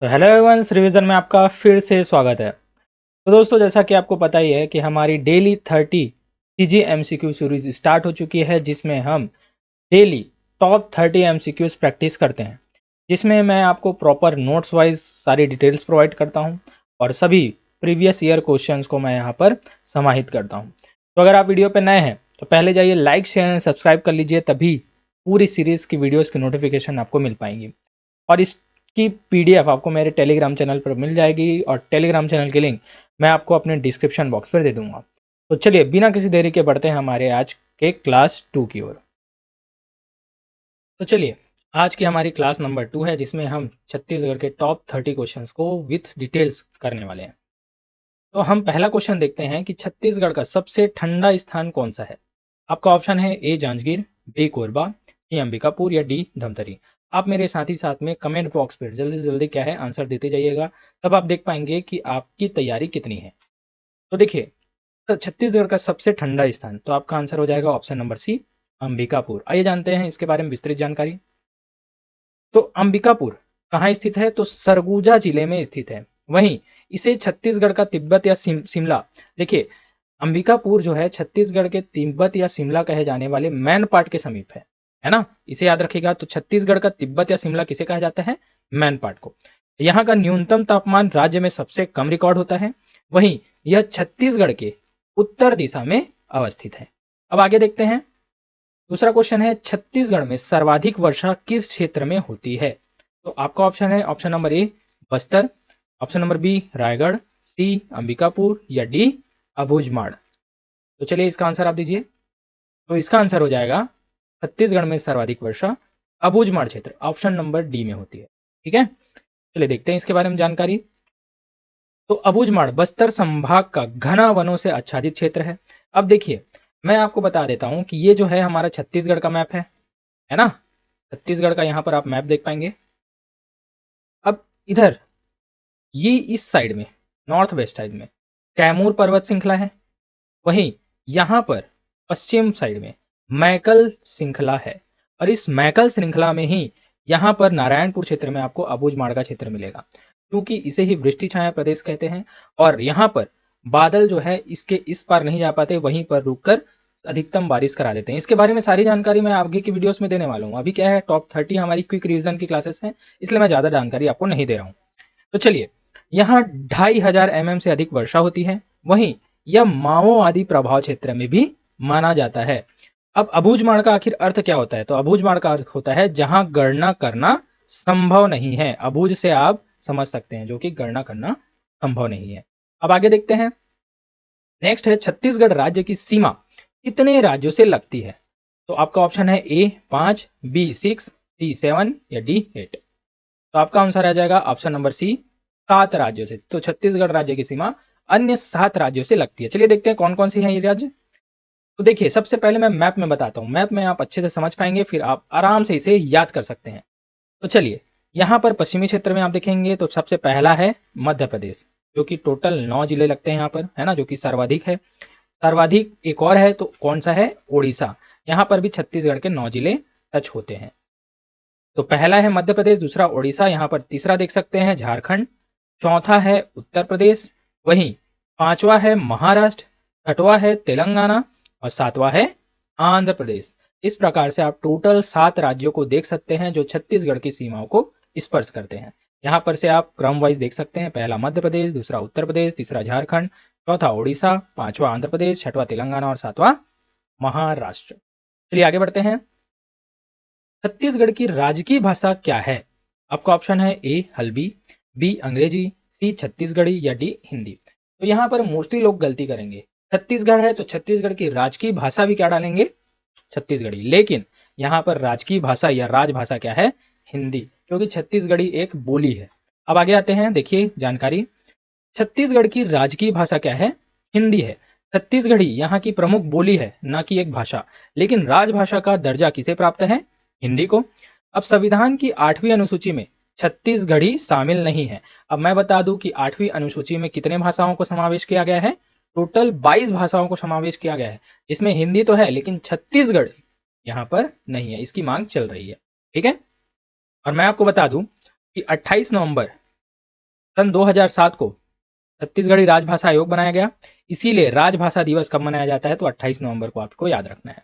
तो hello Evans revision में आपका फिर से स्वागत है। तो दोस्तों, जैसा कि आपको पता ही है कि हमारी daily 30 CG MCQ series start हो चुकी है, जिसमें हम डेली टॉप 30 एमसीक्यूज प्रैक्टिस करते हैं, जिसमें मैं आपको प्रॉपर नोट्स वाइज सारी डिटेल्स प्रोवाइड करता हूं और सभी प्रीवियस ईयर क्वेश्चंस को मैं यहाँ पर समाहित करता हूँ। तो अगर आप वीडियो पर नए हैं तो पहले जाइए लाइक शेयर एंड सब्सक्राइब कर लीजिए, तभी पूरी सीरीज़ की वीडियोज़ की नोटिफिकेशन आपको मिल पाएंगी। और इसकी पीडीएफ आपको मेरे टेलीग्राम चैनल पर मिल जाएगी और टेलीग्राम चैनल की लिंक मैं आपको अपने डिस्क्रिप्शन बॉक्स पर दे दूंगा। तो चलिए बिना किसी देरी के बढ़ते हैं हमारे आज के क्लास 2 की ओर। तो चलिए, आज की हमारी क्लास नंबर 2 है, जिसमें हम छत्तीसगढ़ के टॉप 30 क्वेश्चंस को विथ डिटेल्स करने वाले हैं। तो हम पहला क्वेश्चन देखते हैं कि छत्तीसगढ़ का सबसे ठंडा स्थान कौन सा है। आपका ऑप्शन है ए जांजगीर, बी कोरबा, सी अंबिकापुर या डी धमतरी। आप मेरे साथ ही साथ में कमेंट बॉक्स पर जल्दी से जल्दी क्या है आंसर देते जाइएगा, तब आप देख पाएंगे कि आपकी तैयारी कितनी है। तो देखिए, तो छत्तीसगढ़ का सबसे ठंडा स्थान, तो आपका आंसर हो जाएगा ऑप्शन नंबर सी अंबिकापुर। आइए जानते हैं इसके बारे में विस्तृत जानकारी। तो अंबिकापुर कहाँ स्थित है, तो सरगुजा जिले में स्थित है। वहीं इसे छत्तीसगढ़ का तिब्बत या शिमला, देखिए अंबिकापुर जो है छत्तीसगढ़ के तिब्बत या शिमला कहे जाने वाले मैन पार्ट के समीप है ना, इसे याद रखिएगा। तो छत्तीसगढ़ का तिब्बत या शिमला किसे कहा जाता है, मैन पार्ट को। यहाँ का न्यूनतम तापमान राज्य में सबसे कम रिकॉर्ड होता है। वहीं यह छत्तीसगढ़ के उत्तर दिशा में अवस्थित है। अब आगे देखते हैं। दूसरा क्वेश्चन है, छत्तीसगढ़ में सर्वाधिक वर्षा किस क्षेत्र में होती है। तो आपका ऑप्शन है option number A Bastar, option number B Raigarh, C Ambikapur या डी अबूझमाड़। तो चलिए इसका आंसर आप दीजिए। तो इसका आंसर हो जाएगा छत्तीसगढ़ में सर्वाधिक वर्षा अबूझमाड़ क्षेत्र, ऑप्शन नंबर डी में होती है। ठीक है, चलिए देखते हैं इसके बारे में जानकारी। तो अबूझमाड़ बस्तर संभाग का घना वनों से आच्छादित क्षेत्र है। अब देखिए, मैं आपको बता देता हूं कि ये जो है हमारा छत्तीसगढ़ का मैप है ना। छत्तीसगढ़ का यहाँ पर आप मैप देख पाएंगे। अब इधर ये इस साइड में, नॉर्थ वेस्ट साइड में कैमूर पर्वत श्रृंखला है। वहीं यहाँ पर पश्चिम साइड में मैकल श्रृंखला है, और इस मैकल श्रृंखला में ही यहाँ पर नारायणपुर क्षेत्र में आपको अबूझमाड़ का क्षेत्र मिलेगा, क्योंकि इसे ही वृष्टि छाया प्रदेश कहते हैं। और यहाँ पर बादल जो है इसके इस पार नहीं जा पाते, वहीं पर रुककर अधिकतम बारिश करा देते हैं। इसके बारे में सारी जानकारी मैं आगे की वीडियोस में देने वाला हूँ। अभी क्या है, टॉप 30 हमारी क्विक रिवीजन की क्लासेस हैं, इसलिए मैं ज़्यादा जानकारी आपको नहीं दे रहा हूँ। तो चलिए, यहाँ 2500 mm से अधिक वर्षा होती है। वहीं यह माओवादी प्रभाव क्षेत्र में भी माना जाता है। अब अबूझमाड़ का आखिर अर्थ क्या होता है, तो अबूझमाड़ का अर्थ होता है जहां गणना करना संभव नहीं है। अबूझ से आप समझ सकते हैं, जो कि गणना करना संभव नहीं है। अब आगे देखते हैं। नेक्स्ट है, छत्तीसगढ़ राज्य की सीमा कितने राज्यों से लगती है। तो आपका ऑप्शन है ए 5, बी 6, सी 7 या डी 8। तो आपका आंसर आ जाएगा ऑप्शन नंबर सी 7 राज्यों से। तो छत्तीसगढ़ राज्य की सीमा अन्य 7 राज्यों से लगती है। चलिए देखते हैं कौन कौन सी है ये राज्य। तो देखिए, सबसे पहले मैं मैप में बताता हूँ, मैप में आप अच्छे से समझ पाएंगे, फिर आप आराम से इसे याद कर सकते हैं। तो चलिए, यहाँ पर पश्चिमी क्षेत्र में आप देखेंगे तो सबसे पहला है मध्य प्रदेश, जो कि टोटल 9 जिले लगते हैं यहाँ पर, है ना, जो कि सर्वाधिक है। सर्वाधिक एक और है, तो कौन सा है, उड़ीसा। यहाँ पर भी छत्तीसगढ़ के 9 जिले टच होते हैं। तो पहला है मध्य प्रदेश, दूसरा उड़ीसा, यहाँ पर तीसरा देख सकते हैं झारखंड, चौथा है उत्तर प्रदेश, वहीं पांचवा है महाराष्ट्र, छठवा है तेलंगाना और सातवां है आंध्र प्रदेश। इस प्रकार से आप टोटल 7 राज्यों को देख सकते हैं जो छत्तीसगढ़ की सीमाओं को स्पर्श करते हैं। यहाँ पर से आप क्रम वाइज देख सकते हैं, पहला मध्य प्रदेश, दूसरा उत्तर प्रदेश, तीसरा झारखंड, चौथा उड़ीसा, पांचवा आंध्र प्रदेश, छठवां तेलंगाना और सातवां महाराष्ट्र। चलिए आगे बढ़ते हैं। छत्तीसगढ़ की राजकीय भाषा क्या है। आपका ऑप्शन है ए हल्बी, बी अंग्रेजी, सी छत्तीसगढ़ी या डी हिंदी। तो यहाँ पर मोस्टली लोग गलती करेंगे, छत्तीसगढ़ है तो छत्तीसगढ़ की राजकीय भाषा भी क्या डालेंगे, छत्तीसगढ़ी। लेकिन यहाँ पर राजकीय भाषा या राजभाषा क्या है, हिंदी, क्योंकि छत्तीसगढ़ी एक बोली है। अब आगे आते हैं, देखिए जानकारी। छत्तीसगढ़ की राजकीय भाषा क्या है, हिंदी है। छत्तीसगढ़ी यहाँ की प्रमुख बोली है, ना कि एक भाषा। लेकिन राजभाषा का दर्जा किसे प्राप्त है, हिंदी को। अब संविधान की 8वीं अनुसूची में छत्तीसगढ़ी शामिल नहीं है। अब मैं बता दूं कि 8वीं अनुसूची में कितने भाषाओं को समावेश किया गया है, टोटल 22 भाषाओं को समावेश किया गया है, जिसमें हिंदी तो है लेकिन छत्तीसगढ़ यहाँ पर नहीं है, इसकी मांग चल रही है। ठीक है, और मैं आपको बता दूं कि 28 नवंबर सन 2007 को छत्तीसगढ़ी राजभाषा आयोग बनाया गया, इसीलिए राजभाषा दिवस कब मनाया जाता है? तो 28 नवंबर को आपको याद रखना है।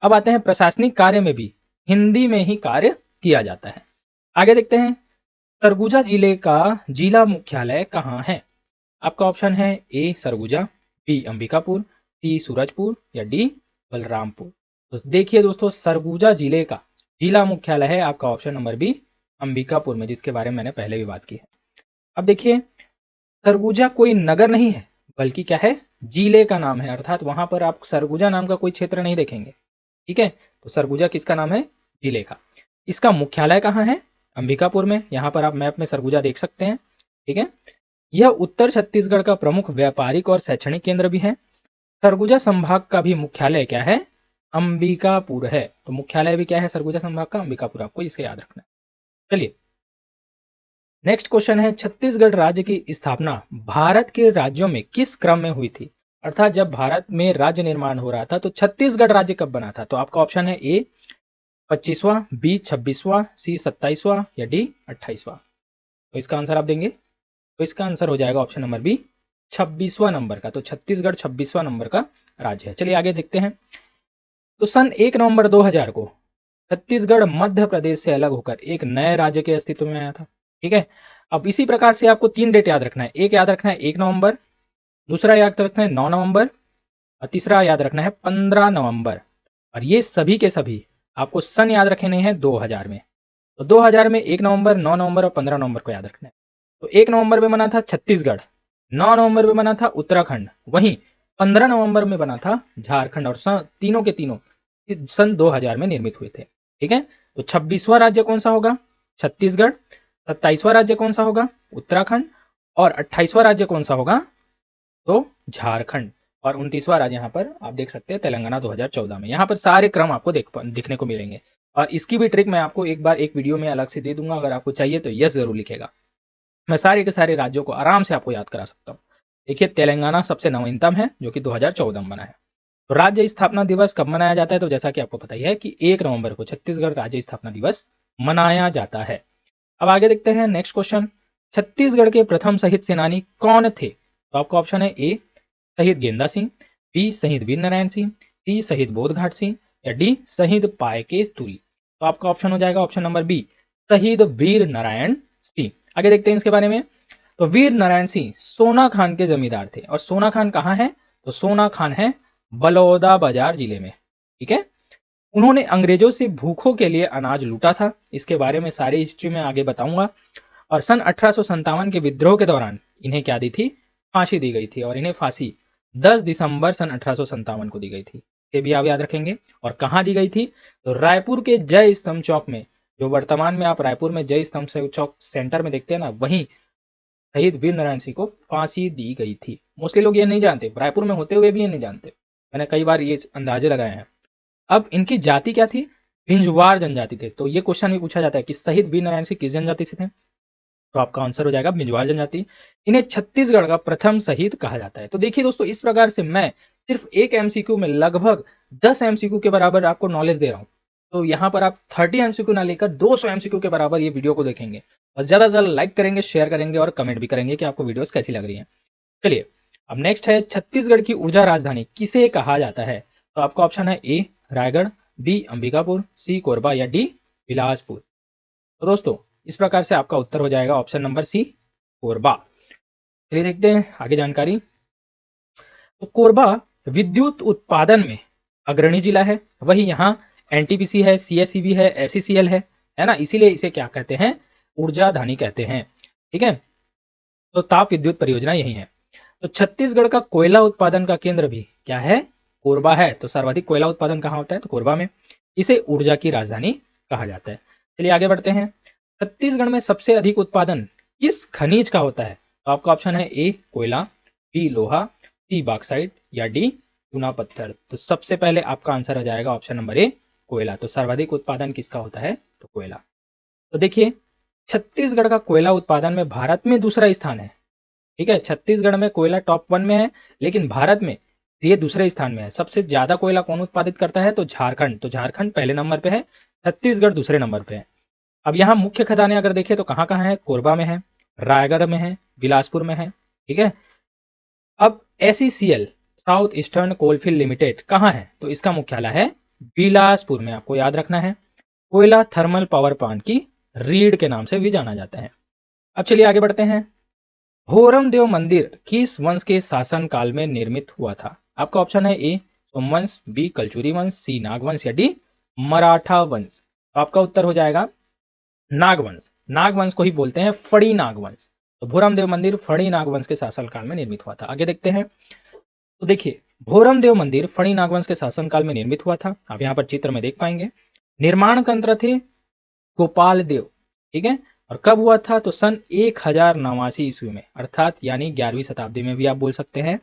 अब आते हैं प्रशासनिक कार्य में भी हिंदी में ही कार्य किया जाता है। आगे देखते हैं, सरगुजा जिले का जिला मुख्यालय कहाँ है? आपका ऑप्शन है ए सरगुजा, बी अंबिकापुर, सी सूरजपुर या डी बलरामपुर। तो देखिए दोस्तों, सरगुजा जिले का जिला मुख्यालय है आपका ऑप्शन नंबर बी अंबिकापुर में, जिसके बारे में मैंने पहले भी बात की है। अब देखिए, सरगुजा कोई नगर नहीं है, बल्कि क्या है? जिले का नाम है, अर्थात वहां पर आप सरगुजा नाम का कोई क्षेत्र नहीं देखेंगे। ठीक है, तो सरगुजा किसका नाम है? जिले का। इसका मुख्यालय कहाँ है? अंबिकापुर में। यहाँ पर आप मैप में सरगुजा देख सकते हैं। ठीक है, यह उत्तर छत्तीसगढ़ का प्रमुख व्यापारिक और शैक्षणिक केंद्र भी है। सरगुजा संभाग का भी मुख्यालय क्या है? अंबिकापुर है। तो मुख्यालय भी क्या है सरगुजा संभाग का? अंबिकापुर। आपको इसे याद रखना है। चलिए, नेक्स्ट क्वेश्चन है, छत्तीसगढ़ राज्य की स्थापना भारत के राज्यों में किस क्रम में हुई थी? अर्थात जब भारत में राज्य निर्माण हो रहा था तो छत्तीसगढ़ राज्य कब बना था? तो आपका ऑप्शन है ए 25वां, बी 26वां, सी 27वां या डी 28वां। तो इसका आंसर आप देंगे, तो इसका आंसर हो जाएगा ऑप्शन नंबर बी 26वां नंबर का। तो छत्तीसगढ़ 26वां नंबर का राज्य है। चलिए आगे देखते हैं। तो सन 1 नवंबर 2000 को छत्तीसगढ़ मध्य प्रदेश से अलग होकर एक नए राज्य के अस्तित्व में आया था। ठीक है, अब इसी प्रकार से आपको 3 डेट याद रखना है। एक याद रखना है 1 नवंबर, दूसरा याद रखना है 9 नवंबर और तीसरा याद रखना है 15 नवंबर। और ये सभी के सभी आपको सन याद रखने हैं 2000 में। तो 2000 में 1 नवंबर, 9 नवंबर और 15 नवंबर को याद रखना है। तो 1 नवंबर में बना था छत्तीसगढ़, 9 नवंबर में बना था उत्तराखंड, वहीं 15 नवंबर में बना था झारखंड, और तीनों के तीनों सन 2000 में निर्मित हुए थे। ठीक है, तो 26वां राज्य कौन सा होगा? छत्तीसगढ़। 27वां राज्य कौन सा होगा? उत्तराखंड। और 28वां राज्य कौन सा होगा? तो झारखंड। और 29वां राज्य यहाँ पर आप देख सकते हैं तेलंगाना 2014 में। यहाँ पर सारे क्रम आपको दिखने को मिलेंगे, और इसकी भी ट्रिक मैं आपको एक बार एक वीडियो में अलग से दे दूंगा। अगर आपको चाहिए तो यस जरूर लिखेगा, मैं सारे के सारे राज्यों को आराम से आपको याद करा सकता हूँ। देखिए, तेलंगाना सबसे नवीनतम है जो कि 2014 में बना है। तो राज्य स्थापना दिवस कब मनाया जाता है? तो जैसा कि आपको पता ही है कि 1 नवंबर को छत्तीसगढ़ राज्य स्थापना दिवस मनाया जाता है। अब आगे देखते हैं नेक्स्ट क्वेश्चन, छत्तीसगढ़ के प्रथम शहीद सेनानी कौन थे? तो आपका ऑप्शन है ए शहीद गेंदा सिंह, बी शहीद वीर नारायण सिंह, सी शहीद बोधघाट सिंह या डी शहीद पायके तुरी। तो आपका ऑप्शन हो जाएगा ऑप्शन नंबर बी शहीद वीर नारायण सिंह। आगे देखते हैं इसके बारे में। तो वीर नारायण सिंह सोना खान के जमींदार थे, और सोना खान कहाँ है? तो सोना खान है बलौदाबाजार जिले में। ठीक है, उन्होंने अंग्रेजों से भूखों के लिए अनाज लूटा था। इसके बारे में सारी हिस्ट्री में आगे बताऊंगा। और सन 1857 के विद्रोह के दौरान इन्हें क्या दी थी? फांसी दी गई थी, और इन्हें फांसी 10 दिसंबर सन 1857 को दी गई थी। ये भी आप याद रखेंगे। और कहाँ दी गई थी? तो रायपुर के जय स्तंभ चौक में, जो वर्तमान में आप रायपुर में जय स्तंभ चौक सेंटर में देखते हैं ना, वहीं शहीद वीर नारायण सिंह को फांसी दी गई थी। मोस्टली लोग ये नहीं जानते, रायपुर में होते हुए भी ये नहीं जानते। मैंने कई बार ये अंदाजे लगाए हैं। अब इनकी जाति क्या थी? बिंजवार जनजाति थे। तो ये क्वेश्चन भी पूछा जाता है कि शहीद वीर नारायण सिंह किस जनजाति से थे? तो आपका आंसर हो जाएगा बिंजवार जनजाति। इन्हें छत्तीसगढ़ का प्रथम शहीद कहा जाता है। तो देखिए दोस्तों, इस प्रकार से मैं सिर्फ एक एमसीक्यू में लगभग 10 एमसीक्यू के बराबर आपको नॉलेज दे रहा हूँ। तो यहाँ पर आप 30 एमसीक्यू ना लेकर 200 एमसीक्यू के बराबर ये वीडियो को देखेंगे, और ज्यादा से ज्यादा लाइक करेंगे, शेयर करेंगे और कमेंट भी करेंगे कि आपको वीडियोस कैसी लग रही है। चलिए, अब नेक्स्ट है, छत्तीसगढ़ की ऊर्जा राजधानी किसे कहा जाता है? तो आपका ऑप्शन है ए रायगढ़, बी अंबिकापुर, सी कोरबा या डी बिलासपुर। तो दोस्तों, इस प्रकार से आपका उत्तर हो जाएगा ऑप्शन नंबर सी कोरबा। चलिए देखते हैं आगे जानकारी। तो कोरबा विद्युत उत्पादन में अग्रणी जिला है, वही यहाँ एनटीपीसी है, सीएसईबी है, एसईसीएल है ना, इसीलिए इसे क्या कहते हैं? ऊर्जा धानी कहते हैं। ठीक है, तो ताप विद्युत परियोजना यही है। तो छत्तीसगढ़ का कोयला उत्पादन का केंद्र भी क्या है? कोरबा है। तो सर्वाधिक कोयला उत्पादन कहाँ होता है? तो कोरबा में। इसे ऊर्जा की राजधानी कहा जाता है। चलिए आगे बढ़ते हैं। छत्तीसगढ़ में सबसे अधिक उत्पादन किस खनिज का होता है? तो आपका ऑप्शन है ए कोयला, बी लोहा, सी बॉक्साइट या डी चूना पत्थर। तो सबसे पहले आपका आंसर हो जाएगा ऑप्शन नंबर ए कोयला। तो सर्वाधिक उत्पादन किसका होता है? तो कोयला। तो देखिए, छत्तीसगढ़ का कोयला उत्पादन में भारत में दूसरा स्थान है। ठीक है, छत्तीसगढ़ में कोयला टॉप 1 में है, लेकिन भारत में ये दूसरे स्थान में है। सबसे ज्यादा कोयला कौन उत्पादित करता है? तो झारखंड। तो झारखंड पहले नंबर पे है, छत्तीसगढ़ दूसरे नंबर पे है। अब यहाँ मुख्य खदानें अगर देखें तो कहाँ कहाँ है? कोरबा में है, रायगढ़ में है, बिलासपुर में है। ठीक है। अब SECL south eastern coalfield limited कहाँ है? तो इसका मुख्यालय है बिलासपुर में, आपको याद रखना है। कोयला थर्मल पावर प्लांट की रीड के नाम से भी जाना जाता है। अब चलिए आगे बढ़ते हैं। भोरम देव मंदिर किस वंश के शासन काल में निर्मित हुआ था? आपका ऑप्शन है ए सोमवंश, बी कलचुरी वंश, सी नागवंश या डी मराठा वंश। तो आपका उत्तर हो जाएगा नागवंश। नागवंश को ही बोलते हैं फड़ी नागवंश। तो भोरम देव मंदिर फड़ी नागवंश के शासनकाल में निर्मित हुआ था। आगे देखते हैं। तो देखिए, भोरम देव मंदिर फड़ी नागवंश के शासनकाल में निर्मित हुआ था। आप यहाँ पर चित्र में देख पाएंगे। निर्माण तंत्र थे गोपाल देव। ठीक है। और कब हुआ था? तो सन 1089 ईस्वी में, अर्थात यानी 11वीं शताब्दी में भी आप बोल सकते हैं।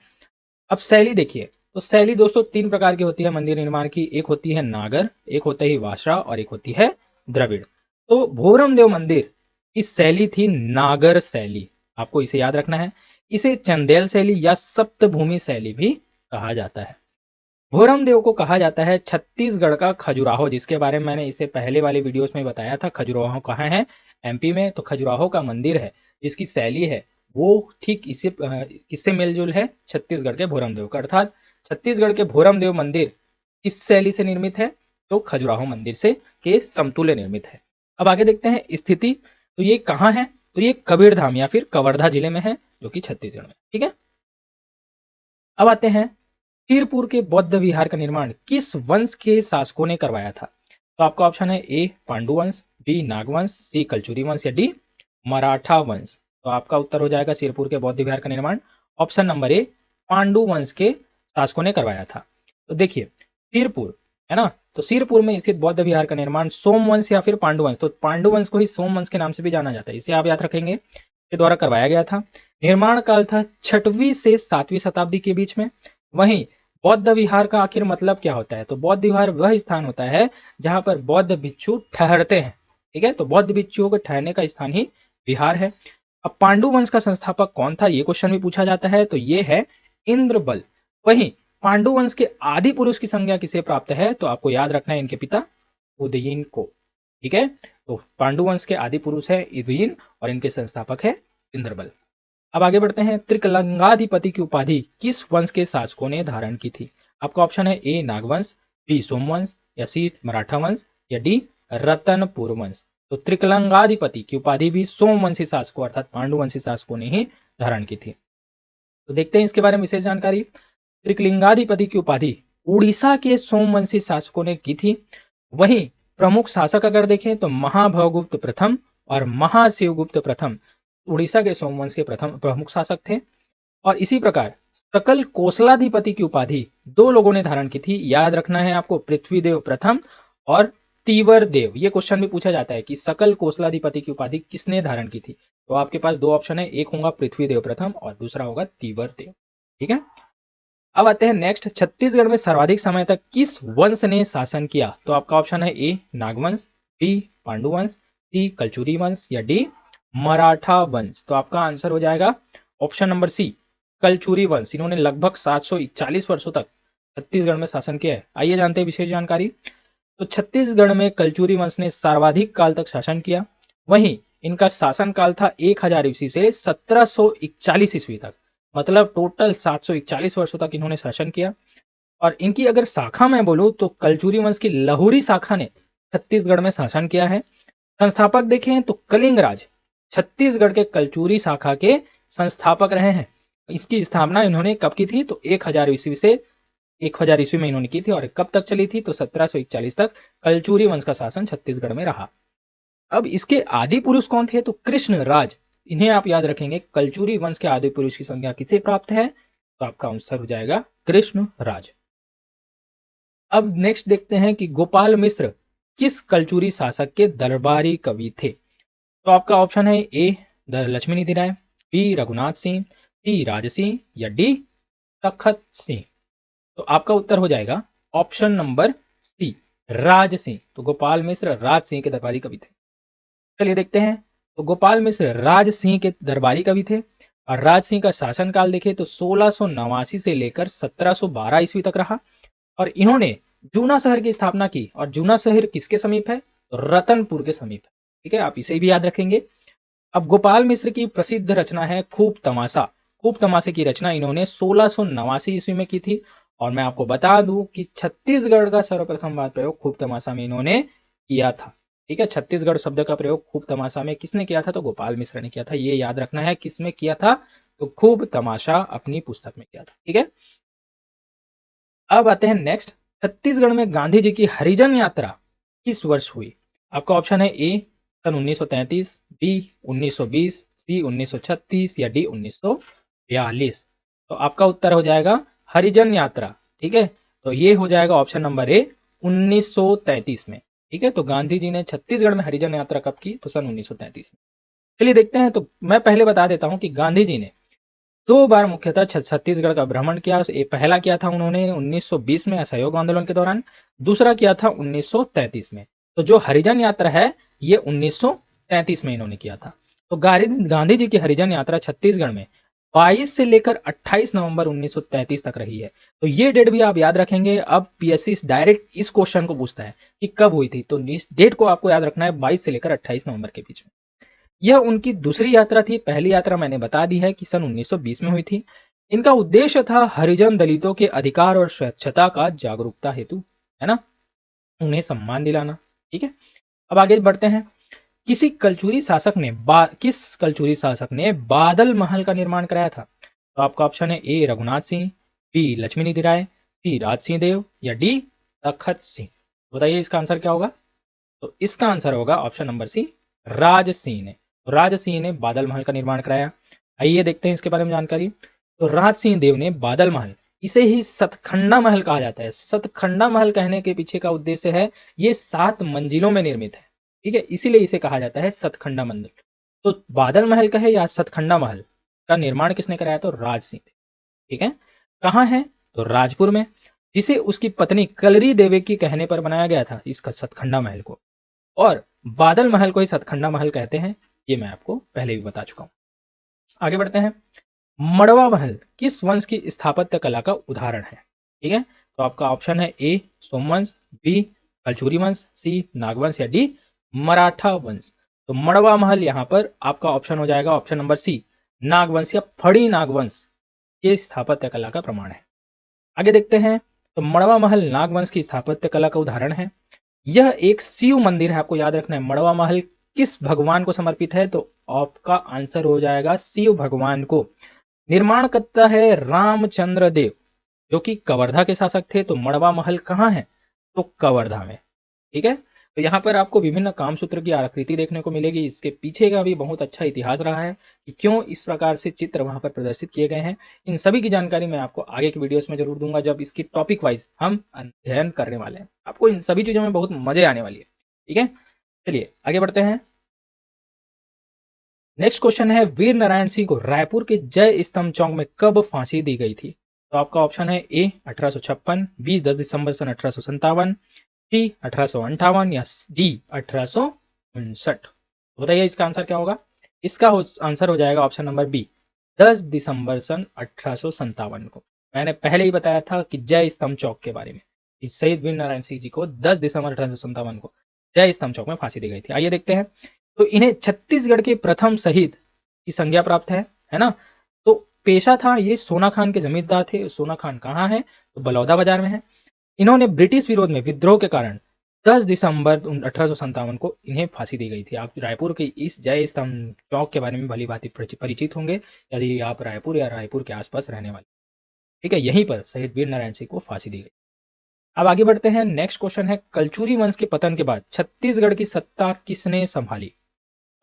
अब शैली देखिए, तो शैली दोस्तों 3 प्रकार की होती है मंदिर निर्माण की। एक होती है नागर, एक होता है वासरा और एक होती है द्रविड़। तो भोरम देव मंदिर की शैली थी नागर शैली, आपको इसे याद रखना है। इसे चंदेल शैली या सप्तभूमि शैली भी कहा जाता है। भोरम देव को कहा जाता है छत्तीसगढ़ का खजुराहो, जिसके बारे में मैंने इसे पहले वाले वीडियोस में बताया था। खजुराहो कहाँ है? MP में। तो खजुराहो का मंदिर है जिसकी शैली है वो ठीक इसे किससे मेलजोल है? छत्तीसगढ़ के भोरम देव का। अर्थात छत्तीसगढ़ के भोरम देव मंदिर किस शैली से निर्मित है? तो खजुराहो मंदिर से के समतुल्य निर्मित है। अब आगे देखते हैं स्थिति। तो ये कहाँ है? तो ये कबीरधाम या फिर कवर्धा जिले में है, जो कि छत्तीसगढ़ में। ठीक है। अब आते हैं, कीरपुर के बौद्ध विहार का निर्माण किस वंश के शासकों ने करवाया था? तो आपका ऑप्शन है ए पांडु वंश, बी नागवंश, सी कलचुरी वंश या डी मराठा वंश। तो आपका उत्तर हो जाएगा सिरपुर के बौद्ध विहार का निर्माण ऑप्शन नंबर ए पांडु वंश के शासकों ने करवाया था। तो देखिए, सिरपुर है ना, तो सिरपुर में स्थित बौद्ध विहार का निर्माण सोमवंश या फिर पांडुवंश, तो पांडुवंश को ही सोमवंश के नाम से भी जाना जाता है, इसे आप याद रखेंगे, के द्वारा करवाया गया था। निर्माण काल था 6वीं से 7वीं शताब्दी के बीच में। वहीं बौद्ध विहार का आखिर मतलब क्या होता है? तो बौद्ध विहार वह स्थान होता है जहां पर बौद्ध भिक्षु ठहरते हैं। ठीक है। तो बौद्ध भिक्षुओं के ठहरने का स्थान ही विहार है। अब पांडु वंश का संस्थापक कौन था, ये क्वेश्चन भी पूछा जाता है। तो ये है इंद्रबल। वहीं पांडु वंश के आदि पुरुष की संज्ञा किसे प्राप्त है? तो आपको याद रखना है इनके पिता उदयीन को। ठीक है। तो पांडु वंश के आदि पुरुष है उदयीन और इनके संस्थापक है इंद्रबल। अब आगे बढ़ते हैं। त्रिकलंगाधिपति की उपाधि किस वंश के शासकों ने धारण की थी? आपका ऑप्शन है ए नागवंश, बी सोमवंश या सी मराठा वंश या डी रतनपुर वंश। तो त्रिकलंगाधिपति की उपाधि भी सोमवंशी शासकों अर्थात पांडुवंशी शासकों ने ही धारण की थी। तो देखते हैं इसके बारे में विशेष जानकारी। त्रिकलिंगाधिपति की उपाधि उड़ीसा के सोमवंशी शासकों ने की थी। वहीं प्रमुख शासक अगर देखें तो महाभवगुप्त प्रथम और महाशिवगुप्त प्रथम उड़ीसा के सोमवंश के प्रथम प्रमुख शासक थे। और इसी प्रकार सकल कोसलाधिपति की उपाधि 2 लोगों ने धारण की थी, याद रखना है आपको, पृथ्वीदेव प्रथम और तीवर देव। ये क्वेश्चन भी पूछा जाता है कि सकल कोसलाधिपति की उपाधि किसने धारण की थी? तो आपके पास 2 ऑप्शन है, एक होगा पृथ्वीदेव प्रथम और दूसरा होगा तीवर देव। ठीक है। अब आते हैं नेक्स्ट, छत्तीसगढ़ में सर्वाधिक समय तक किस वंश ने शासन किया? तो आपका ऑप्शन है ए नागवंश, बी पांडुवंश, सी कलचुरी वंश या डी मराठा वंश। तो आपका आंसर हो जाएगा ऑप्शन नंबर सी कलचुरी वंश। इन्होंने लगभग 741 वर्षों तक छत्तीसगढ़ में शासन किया है। आइए जानते हैं विशेष जानकारी। तो छत्तीसगढ़ में कलचुरी वंश ने सर्वाधिक काल तक शासन किया। वहीं इनका शासन काल था 1000 ईस्वी से 1741 ईस्वी तक, मतलब टोटल 741 वर्षों तक इन्होंने शासन किया। और इनकी अगर शाखा मैं बोलूं तो कलचुरी वंश की लहुरी शाखा ने छत्तीसगढ़ में शासन किया है। संस्थापक देखें तो कलिंगराज छत्तीसगढ़ के कलचुरी शाखा के संस्थापक रहे हैं। इसकी स्थापना इन्होंने कब की थी? तो 1000 ईस्वी से 1000 ईस्वी में इन्होंने की थी। और कब तक चली थी? तो 1741 तक कलचुरी वंश का शासन छत्तीसगढ़ में रहा। अब इसके आदि पुरुष कौन थे? तो कृष्ण राज, इन्हें आप याद रखेंगे। कलचुरी वंश के आदि पुरुष की संज्ञा किसे प्राप्त है? तो आपका आंसर हो जाएगा कृष्ण राज। अब नेक्स्ट देखते हैं कि गोपाल मिश्र किस कलचुरी शासक के दरबारी कवि थे? तो आपका ऑप्शन है ए लक्ष्मी निधि राय, बी रघुनाथ सिंह, सी राज सिंह या डी तखत सिंह। तो आपका उत्तर हो जाएगा option number C Raj Singh. तो गोपाल मिश्र राज सिंह के दरबारी कवि थे। चलिए देखते हैं। तो गोपाल मिश्र राज सिंह के दरबारी कवि थे। और राज सिंह का शासनकाल देखें तो 1689 से लेकर 1712 ईस्वी तक रहा। और इन्होंने जूना शहर की स्थापना की। और जूना शहर किसके समीप है? तो रतनपुर के समीप है। ठीक है, आप इसे भी याद रखेंगे। अब गोपाल मिश्र की प्रसिद्ध रचना है खूब तमाशा। खूब तमाशे की रचना इन्होंने 1689 ईस्वी में की थी। और मैं आपको बता दूं कि छत्तीसगढ़ का सर्वप्रथम बार प्रयोग खूब तमाशा में इन्होंने किया था। ठीक है, छत्तीसगढ़ शब्द का प्रयोग खूब तमाशा में किसने किया था? तो गोपाल मिश्र ने किया था। ये याद रखना है किसमें किया था? तो खूब तमाशा अपनी पुस्तक में किया था। ठीक है, अब आते हैं नेक्स्ट। छत्तीसगढ़ में गांधी जी की हरिजन यात्रा किस वर्ष हुई? आपका ऑप्शन है ए सन 1933, बी 1920, सी 1936 या डी 1942। तो आपका उत्तर हो जाएगा हरिजन यात्रा। ठीक है, तो ये हो जाएगा ऑप्शन नंबर ए 1933 में। ठीक है, तो गांधी जी ने छत्तीसगढ़ में हरिजन यात्रा कब की? तो सन 1933 में। चलिए देखते हैं। तो मैं पहले बता देता हूं कि गांधी जी ने 2 बार मुख्यतः छत्तीसगढ़ का भ्रमण किया। ये पहला किया था उन्होंने 1920 में असहयोग आंदोलन के दौरान, दूसरा किया था 1933 में। तो जो हरिजन यात्रा है ये 1933 में इन्होंने किया था। तो गांधी जी की हरिजन यात्रा छत्तीसगढ़ में 22 से लेकर 28 नवंबर 1933 तक रही है। तो ये डेट भी आप याद रखेंगे। अब पीएससी डायरेक्ट इस क्वेश्चन को पूछता है कि कब हुई थी, तो इस डेट को आपको याद रखना है 22 से लेकर 28 नवंबर के बीच में। यह उनकी दूसरी यात्रा थी। पहली यात्रा मैंने बता दी है कि सन 1920 में हुई थी। इनका उद्देश्य था हरिजन दलितों के अधिकार और स्वच्छता का जागरूकता हेतु, है ना, उन्हें सम्मान दिलाना। ठीक है, अब आगे बढ़ते हैं। किस कलचुरी शासक ने बादल महल का निर्माण कराया था? तो आपका ऑप्शन है ए रघुनाथ सिंह, बी लक्ष्मीनिधि राय, सी राज सिंह देव या डी तखत सिंह। बताइए इसका आंसर क्या होगा? तो इसका आंसर होगा option number C Raj Singh ने। राज सिंह ने बादल महल का निर्माण कराया। आइए देखते हैं इसके बारे में जानकारी। तो राज सिंह देव ने बादल महल, इसे ही सतखंडा महल कहा जाता है। सतखंडा महल कहने के पीछे का उद्देश्य है ये 7 मंजिलों में निर्मित है। ठीक है, इसीलिए इसे कहा जाता है सतखंडा मंदिर। तो बादल महल का है या सतखंडा महल का निर्माण किसने कराया? तो राज सिंह। ठीक है, कहाँ है? तो राजपुर में, जिसे उसकी पत्नी कलरी देवी के कहने पर बनाया गया था इसका सतखंडा महल को। और बादल महल को ही सतखंडा महल कहते हैं, ये मैं आपको पहले भी बता चुका हूं। आगे बढ़ते हैं। मड़वा महल किस वंश की स्थापत्य कला का उदाहरण है? ठीक है, तो आपका ऑप्शन है ए सोमवंश, बी कलचुरी वंश, सी नागवंश या डी मराठा वंश। तो मड़वा महल यहां पर आपका ऑप्शन हो जाएगा ऑप्शन नंबर सी नागवंश या फड़ी नागवंश के स्थापत्य कला का प्रमाण है। आगे देखते हैं। तो मड़वा महल नागवंश की स्थापत्य कला का उदाहरण है। यह एक शिव मंदिर है, आपको याद रखना है। मड़वा महल किस भगवान को समर्पित है? तो आपका आंसर हो जाएगा शिव भगवान को। निर्माण करता है रामचंद्र देव, जो कि कवर्धा के शासक थे। तो मड़वा महल कहाँ है? तो कवर्धा में। ठीक है, तो यहाँ पर आपको विभिन्न कामसूत्र की आकृति देखने को मिलेगी। इसके पीछे का भी बहुत अच्छा इतिहास रहा है कि क्यों इस प्रकार से चित्र वहां पर प्रदर्शित किए गए हैं। इन सभी की जानकारी मैं आपको आगे की वीडियोस में जरूर दूंगा, जब इसकी टॉपिक वाइज हम अध्ययन करने वाले हैं। आपको इन सभी चीजों में बहुत मजे आने वाली है। ठीक है, चलिए आगे बढ़ते हैं। नेक्स्ट क्वेश्चन है, वीर नारायण सिंह को रायपुर के जय स्तंभ चौक में कब फांसी दी गई थी? तो आपका ऑप्शन है ए 1856, बी 10 दिसंबर सन 1857, सी 1858 या डी 1859। बताइए इसका आंसर क्या होगा? इसका आंसर हो जाएगा ऑप्शन नंबर बी 10 दिसंबर सन 1857 को। मैंने पहले ही बताया था कि जय स्तंभ चौक के बारे में, शहीद वीर नारायण सिंह जी को 10 दिसंबर 1857 को जय स्तंभ चौक में फांसी दी गई थी। आइए देखते हैं। तो इन्हें छत्तीसगढ़ के प्रथम शहीद की संज्ञा प्राप्त है ना। तो पेशा था ये सोना खान के जमींदार थे। सोना खान कहाँ है? तो बलौदा बाजार में है। इन्होंने ब्रिटिश विरोध में विद्रोह के कारण 10 दिसंबर 1857 को इन्हें फांसी दी गई थी। आप रायपुर के इस जय स्तंभ चौक के बारे में भली भांति परिचित होंगे यदि आप रायपुर या रायपुर के आसपास रहने वाले। ठीक है, यहीं पर शहीद वीर नारायण सिंह को फांसी दी गई। अब आगे बढ़ते हैं। नेक्स्ट क्वेश्चन है, कलचुरी वंश के पतन के बाद छत्तीसगढ़ की सत्ता किसने संभाली?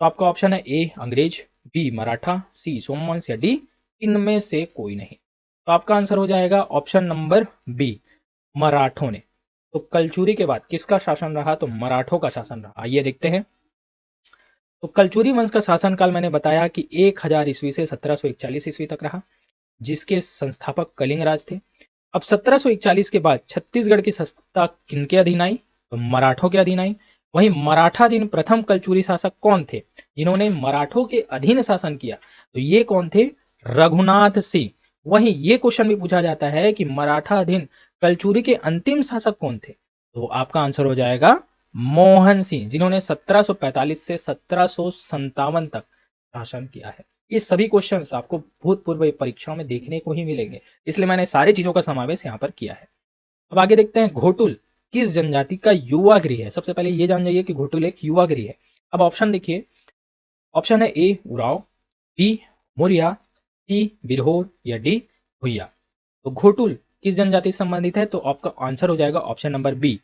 तो आपका ऑप्शन है ए अंग्रेज, बी मराठा, सी सोमवंश या डी इनमें से कोई नहीं। तो आपका आंसर हो जाएगा ऑप्शन नंबर बी मराठों ने। तो कलचुरी के बाद किसका शासन रहा? तो मराठों का शासन रहा। आइए देखते हैं। तो कलचुरी वंश का शासनकाल मैंने बताया कि 1000 ईस्वी से 1741 ईस्वी तक रहा, जिसके संस्थापक कलिंग राज थे। अब 1741 के बाद छत्तीसगढ़ की सत्ता किनके अधीन आई? तो मराठों के अधीन आई। वहीं मराठाधीन प्रथम कलचुरी शासक कौन थे जिन्होंने मराठों के अधीन शासन किया? तो ये कौन थे? रघुनाथ सिंह। वहीं ये क्वेश्चन भी पूछा जाता है कि मराठा अधीन कलचुरी के अंतिम शासक कौन थे? तो आपका आंसर हो जाएगा मोहन सिंह, जिन्होंने 1745 से 1757 तक शासन किया है। ये सभी क्वेश्चंस आपको भूतपूर्व परीक्षाओं में देखने को ही मिलेंगे, इसलिए मैंने सारी चीजों का समावेश यहाँ पर किया है। अब आगे देखते हैं, घोटुल किस जनजाति का युवा गृह है। सबसे पहले ये जान जाइए कि घोटुल एक युवा गृह है। अब ऑप्शन देखिए, ऑप्शन है ए उराव, बी मुरिया, सी बिरहोर या डी भुइया। तो घोटुल किस जनजाति से संबंधित है, तो आपका आंसर हो जाएगा ऑप्शन नंबर बी,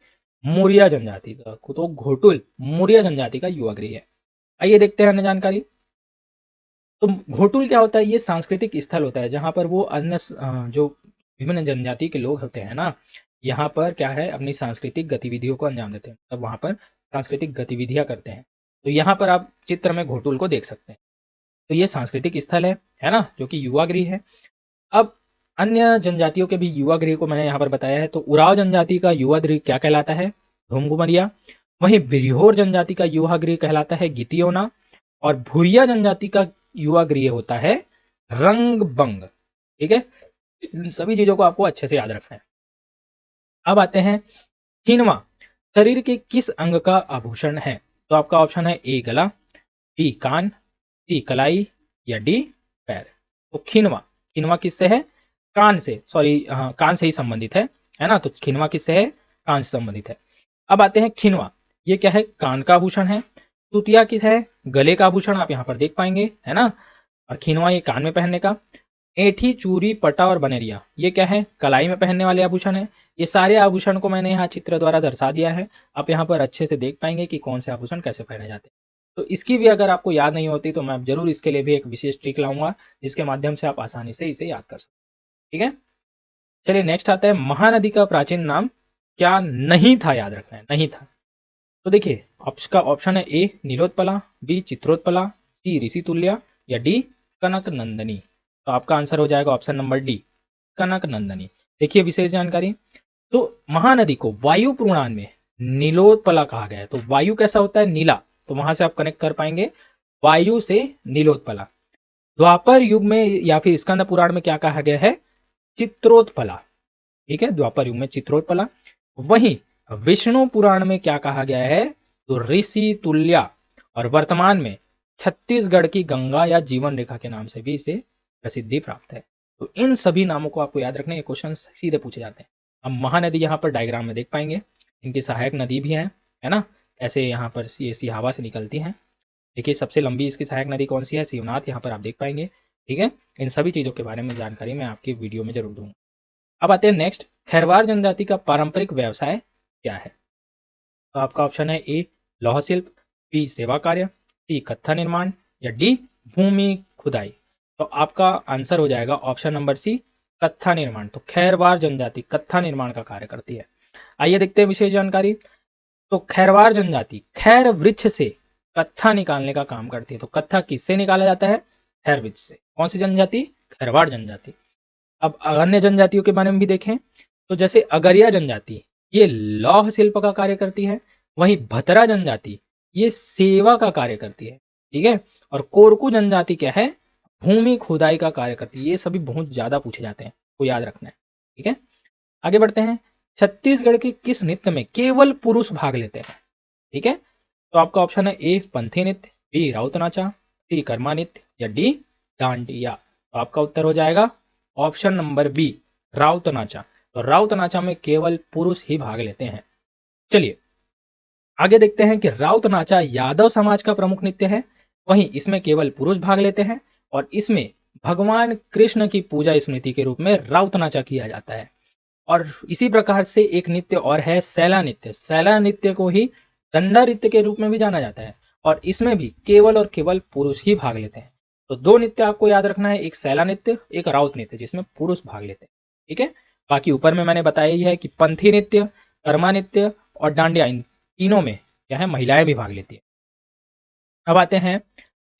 मौर्य जनजाति का। तो घोटुल मौर्य जनजाति का युवा गृह है। आइए देखते हैं अन्य जानकारी। तो घोटुल क्या होता है, ये सांस्कृतिक स्थल होता है जहां पर वो अन्य जो विभिन्न जनजाति के लोग होते हैं ना, यहाँ पर क्या है, अपनी सांस्कृतिक गतिविधियों को अंजाम देते हैं, तब वहां पर सांस्कृतिक गतिविधियां करते हैं। तो यहाँ पर आप चित्र में घोटुल को देख सकते हैं। तो ये सांस्कृतिक स्थल है ना, जो कि युवा गृह है। अब अन्य जनजातियों के भी युवा गृह को मैंने यहाँ पर बताया है। तो उराव जनजाति का युवा गृह क्या कहलाता है, धूमघुमरिया। वहीं बिरहोर जनजाति का युवा गृह कहलाता है गितियोना। और भुरिया जनजाति का युवा गृह होता है रंगबंग। ठीक है, इन सभी चीजों को आपको अच्छे से याद रखना है। अब आते हैं, खिनवा शरीर के किस अंग का आभूषण है। तो आपका ऑप्शन है ए गला, बी कान, सी कलाई या डी पैर। तो खिनवा, खिनवा किससे है, कान से, सॉरी कान से ही संबंधित है ना। तो खिनवा किससे है, कान से संबंधित है। अब आते हैं, खिनवा ये क्या है, कान का आभूषण है। तुतिया किस है, गले का आभूषण, आप यहाँ पर देख पाएंगे, है ना। और खिनवा ये कान में पहनने का। ऐठी, चूरी, पटा और बनेरिया ये क्या है, कलाई में पहनने वाले आभूषण है। ये सारे आभूषण को मैंने यहाँ चित्र द्वारा दर्शा दिया है। आप यहाँ पर अच्छे से देख पाएंगे कि कौन से आभूषण कैसे पहने जाते हैं। तो इसकी भी अगर आपको याद नहीं होती तो मैं जरूर इसके लिए भी एक विशेष ट्रिक लाऊंगा, जिसके माध्यम से आप आसानी से इसे याद कर सकते। ठीक है, चलिए नेक्स्ट आता है, महानदी का प्राचीन नाम क्या नहीं था, याद रखना है, नहीं था। तो देखिए, आपका ऑप्शन है ए नीलोत्पला, बी चित्रोत्पला, सी ऋषितुल्या या डी कनक नंदनी। तो आपका आंसर हो जाएगा ऑप्शन नंबर डी, कनक नंदनी। देखिए विशेष जानकारी, तो महानदी को वायु पुराण में नीलोत्पला कहा गया है। तो वायु कैसा होता है, नीला, तो वहां से आप कनेक्ट कर पाएंगे, वायु से नीलोत्पला। द्वापर युग में या फिर स्कंद पुराण में क्या कहा गया है, चित्रोत्पला। ठीक है, द्वापर युग में चित्रोत्पला। वहीं विष्णु पुराण में क्या कहा गया है, तो ऋषि तुल्या। और वर्तमान में छत्तीसगढ़ की गंगा या जीवन रेखा के नाम से भी इसे प्रसिद्धि प्राप्त है। तो इन सभी नामों को आपको याद रखने के क्वेश्चन सीधे पूछे जाते हैं। हम महानदी यहाँ पर डायग्राम में देख पाएंगे, इनकी सहायक नदी भी है ना, ऐसे यहाँ पर ये सिहावा से निकलती हैं। देखिए सबसे लंबी इसकी सहायक नदी कौन सी है, शिवनाथ, यहाँ पर आप देख पाएंगे। ठीक है, इन सभी चीजों के बारे में जानकारी मैं आपकी वीडियो में जरूर दूंगा। अब आते हैं नेक्स्ट, खैरवार जनजाति का पारंपरिक व्यवसाय क्या है। तो आपका ऑप्शन है ए लौह शिल्प, बी सेवा कार्य, सी कत्था निर्माण या डी भूमि खुदाई। तो आपका आंसर हो जाएगा ऑप्शन नंबर सी, कत्था निर्माण। तो खैरवार जनजाति कत्था निर्माण का कार्य करती है। आइए देखते हैं विशेष जानकारी। तो खैरवार जनजाति खैर वृक्ष से कत्था निकालने का काम करती है। तो कत्था किससे निकाला जाता है, खैर वृक्ष से। कौन सी जनजाति, खैरवार जनजाति। अब अन्य जनजातियों के बारे में भी देखें, तो जैसे अगरिया जनजाति ये लौह शिल्प का कार्य करती है। वहीं भतरा जनजाति ये सेवा का कार्य करती है। ठीक है, और कोरकू जनजाति क्या है, भूमि खुदाई का कार्य करती है। ये सभी बहुत ज्यादा पूछे जाते हैं, को याद रखना है। ठीक है, आगे बढ़ते हैं, छत्तीसगढ़ के किस नृत्य में केवल पुरुष भाग लेते हैं। ठीक है, तो आपका ऑप्शन है ए पंथी नृत्य, बी राउत नाचा, सी कर्मा नृत्य या डी डांडिया। तो आपका उत्तर हो जाएगा option number B, Raut Nacha. तो राउत नाचा में केवल पुरुष ही भाग लेते हैं। चलिए आगे देखते हैं कि राउत नाचा यादव समाज का प्रमुख नृत्य है। वहीं इसमें केवल पुरुष भाग लेते हैं और इसमें भगवान कृष्ण की पूजा स्मृति के रूप में राउत नाचा किया जाता है। और इसी प्रकार से एक नृत्य और है सैला नृत्य। सैला नृत्य को ही दंडा नृत्य के रूप में भी जाना जाता है और इसमें भी केवल और केवल पुरुष ही भाग लेते हैं। तो दो नृत्य आपको याद रखना है, एक सैला नृत्य, एक राउत नृत्य, जिसमें पुरुष भाग लेते हैं। ठीक है, बाकी ऊपर में मैंने बताया ही है कि पंथी नृत्य, कर्मा नृत्य और डांडिया, इन तीनों में क्या है, महिलाएं भी भाग लेती है। अब आते हैं,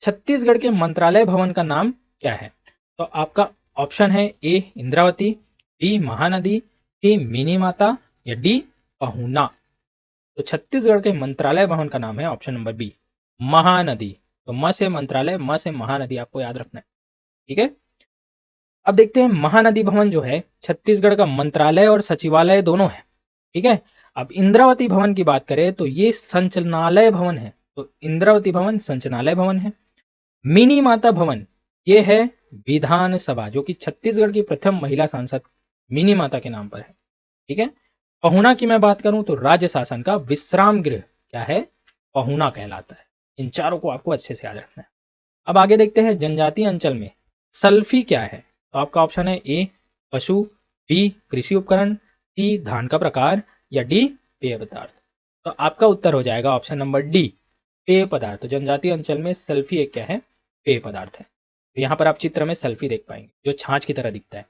छत्तीसगढ़ के मंत्रालय भवन का नाम क्या है। तो आपका ऑप्शन है ए इंद्रावती, बी महानदी, सी मिनी माता या डी पहुना। तो छत्तीसगढ़ के मंत्रालय भवन का नाम है ऑप्शन नंबर बी, महानदी। तो म से मंत्रालय, म से महानदी, आपको याद रखना है। ठीक है, अब देखते हैं, महानदी भवन जो है छत्तीसगढ़ का मंत्रालय और सचिवालय दोनों है। ठीक है, अब इंद्रावती भवन की बात करें तो ये संचालनालय भवन है। तो इंद्रावती भवन संचालनालय भवन है। मिनी माता भवन ये है विधानसभा, जो कि छत्तीसगढ़ की प्रथम महिला सांसद मिनी माता के नाम पर है। ठीक है। पहुना की मैं बात करूं तो राज्य शासन का विश्राम गृह क्या है, पहुना कहलाता है। इन चारों को आपको अच्छे से याद रखना है। अब आगे देखते हैं जनजातीय अंचल में सल्फी क्या है। तो आपका ऑप्शन है ए पशु, बी कृषि उपकरण, सी धान का प्रकार, या डी पेय पदार्थ। तो आपका उत्तर हो जाएगा ऑप्शन नंबर डी पेय पदार्थ। तो जनजातीय अंचल में सल्फी एक क्या है, पेय पदार्थ है। तो यहाँ पर आप चित्र में सल्फी देख पाएंगे जो छाछ की तरह दिखता है।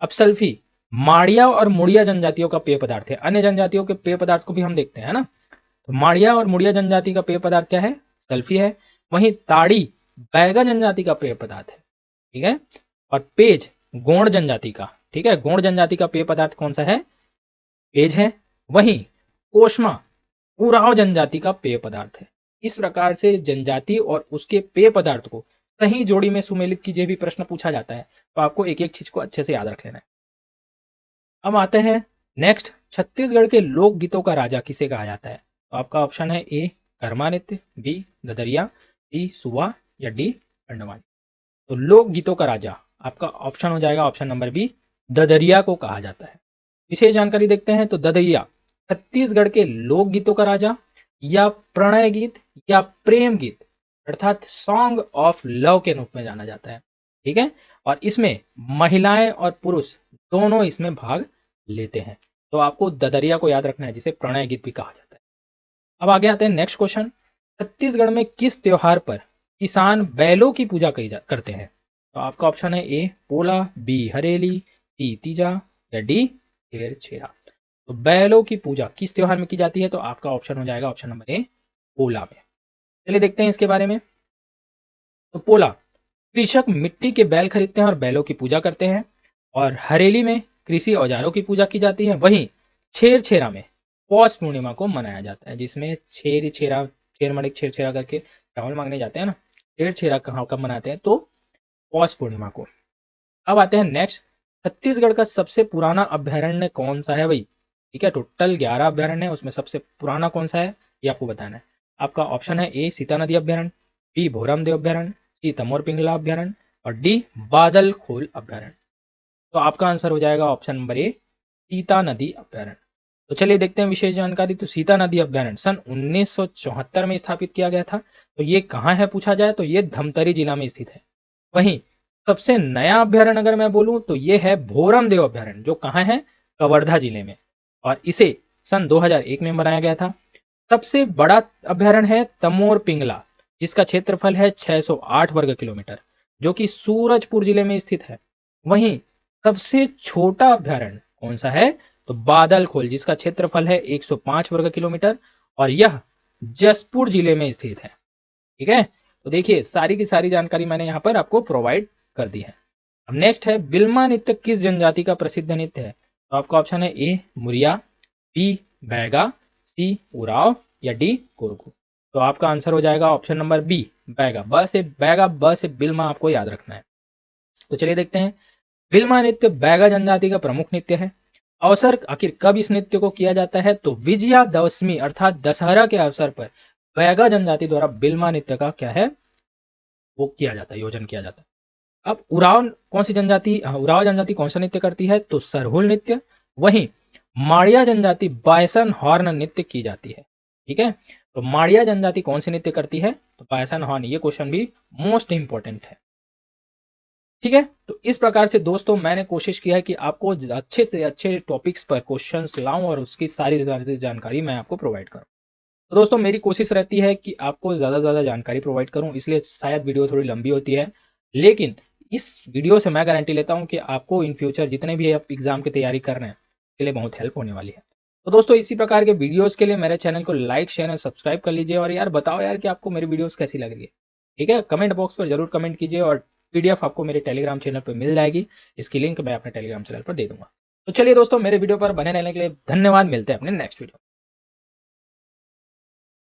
अब सल्फी माड़िया और मुड़िया जनजातियों का पेय पदार्थ है। अन्य जनजातियों के पेय पदार्थ को भी हम देखते हैं ना। तो माड़िया और मुड़िया जनजाति का पेय पदार्थ क्या है, सल्फी है। वहीं ताड़ी बैगा जनजाति का पेय पदार्थ है। ठीक है। और पेज गोंड जनजाति का, ठीक है, गोंड जनजाति का पेय पदार्थ कौन सा है, पेज है। वहीं कोशमा उराव जनजाति का पेय पदार्थ है। इस प्रकार से जनजाति और उसके पेय पदार्थ को सही जोड़ी में सुमेलित कीजिए भी प्रश्न पूछा जाता है, तो आपको एक एक चीज को अच्छे से याद रख लेना है। अब आते हैं नेक्स्ट, छत्तीसगढ़ के लोकगीतों का राजा किसे कहा जाता है। तो आपका ऑप्शन है ए कर्मा नृत्य, बी ददरिया, सी सुबा, या डी अंडमान। तो लोकगीतों का राजा आपका ऑप्शन हो जाएगा ऑप्शन नंबर बी ददरिया को कहा जाता है। विशेष जानकारी देखते हैं तो ददरिया छत्तीसगढ़ के लोकगीतों का राजा या प्रणय गीत या प्रेम गीत अर्थात सॉन्ग ऑफ लव के रूप में जाना जाता है। ठीक है। और इसमें महिलाएं और पुरुष दोनों इसमें भाग लेते हैं। तो आपको ददरिया को याद रखना है, जिसे प्रणय गीत भी कहा जाता है। अब आगे आते हैं नेक्स्ट क्वेश्चन, छत्तीसगढ़ में किस त्योहार पर किसान बैलों की पूजा करते हैं। तो आपका ऑप्शन है ए पोला, बी हरेली, सी तीजा, या डी छेर छेरा। तो बैलों की पूजा किस त्योहार में की जाती है। तो आपका ऑप्शन हो जाएगा ऑप्शन नंबर ए पोला में। चलिए देखते हैं इसके बारे में। तो पोला कृषक मिट्टी के बैल खरीदते हैं और बैलों की पूजा करते हैं। और हरेली में कृषि औजारों की पूजा की जाती है। वहीं छेर छेरा में पौष पूर्णिमा को मनाया जाता है, जिसमें छेर छेरा छेर मणिक छेर छेरा करके चावल मांगने जाते हैं ना। छेर छेरा कहाँ कब मनाते हैं, तो पौष पूर्णिमा को। अब आते हैं नेक्स्ट, छत्तीसगढ़ का सबसे पुराना अभ्यारण्य कौन सा है भाई। ठीक है, टोटल 11 अभ्यारण्य है, उसमें सबसे पुराना कौन सा है ये आपको बताना है। आपका ऑप्शन है ए सीता नदी अभ्यारण्य, बी भोरमदेव अभ्यारण्य, सी तमोर पिंगला अभ्यारण्य, और डी बादल खोल अभ्यारण्य। तो आपका आंसर हो जाएगा ऑप्शन नंबर ए सीता नदी अभ्यारण्य। तो चलिए देखते हैं विशेष जानकारी। तो सीता नदी अभ्यारण्य सन 1974 में स्थापित किया गया था। तो ये कहाँ है पूछा जाए तो ये धमतरी जिला में स्थित है। वहीं सबसे नया अभ्यारण्य अगर मैं बोलूं तो ये है भोरमदेव अभ्यारण्य, जो कहाँ है, कवर्धा जिले में, और इसे सन 2001 में बनाया गया था। सबसे बड़ा अभ्यारण्य है तमोर पिंगला, जिसका क्षेत्रफल है 608 वर्ग किलोमीटर, जो कि सूरजपुर जिले में स्थित है। वहीं सबसे छोटा अभ्यारण्य कौन सा है, तो बादल खोल, जिसका क्षेत्रफल है 105 वर्ग किलोमीटर, और यह जसपुर जिले में स्थित है। ठीक है। तो देखिए सारी की सारी जानकारी मैंने यहाँ पर आपको प्रोवाइड कर दी है। अब नेक्स्ट है बिल्मा नृत्य किस जनजाति का प्रसिद्ध नृत्य है। तो आपका ऑप्शन है ए मुरिया, बी बैगा, सी उराव, या डी कोरगू। तो आपका आंसर हो जाएगा ऑप्शन नंबर बी बैगा। ब से बिल्मा आपको याद रखना है। तो चलिए देखते हैं, बिल्मा नृत्य बैगा जनजाति का प्रमुख नृत्य है। अवसर आखिर कब इस नृत्य को किया जाता है, तो विजयादशमी अर्थात दशहरा के अवसर पर बैगा जनजाति द्वारा बिल्मा नृत्य का क्या है, वो किया जाता है, योजन किया जाता है। अब उराव कौन सी जनजाति, उराव जनजाति कौन सा नृत्य करती है, तो सरहुल नृत्य। वहीं माड़िया जनजाति बायसन हॉर्न नृत्य की जाती है। ठीक है। तो माड़िया जनजाति कौन सी नृत्य करती है, तो बायसन हॉर्न। ये क्वेश्चन भी मोस्ट इंपॉर्टेंट है। ठीक है। तो इस प्रकार से दोस्तों मैंने कोशिश किया है कि आपको अच्छे से अच्छे टॉपिक्स पर क्वेश्चंस लाऊं और उसकी सारी जानकारी मैं आपको प्रोवाइड करूं। तो दोस्तों मेरी कोशिश रहती है कि आपको ज़्यादा से ज़्यादा जानकारी प्रोवाइड करूं, इसलिए शायद वीडियो थोड़ी लंबी होती है, लेकिन इस वीडियो से मैं गारंटी लेता हूं कि आपको इन फ्यूचर जितने भी आप एग्जाम की तैयारी कर रहे हैं उसके लिए बहुत हेल्प होने वाली है। तो दोस्तों इसी प्रकार के वीडियोज़ के लिए मेरे चैनल को लाइक शेयर और सब्सक्राइब कर लीजिए। और यार बताओ यार कि आपको मेरी वीडियोज़ कैसी लग रही है। ठीक है, कमेंट बॉक्स पर जरूर कमेंट कीजिए, और PDF आपको मेरे टेलीग्राम चैनल पर मिल जाएगी। इसकी लिंक मैं अपने टेलीग्राम चैनल पर दे दूंगा। तो चलिए दोस्तों मेरे वीडियो पर बने रहने के लिए धन्यवाद। मिलते हैं अपने नेक्स्ट वीडियो।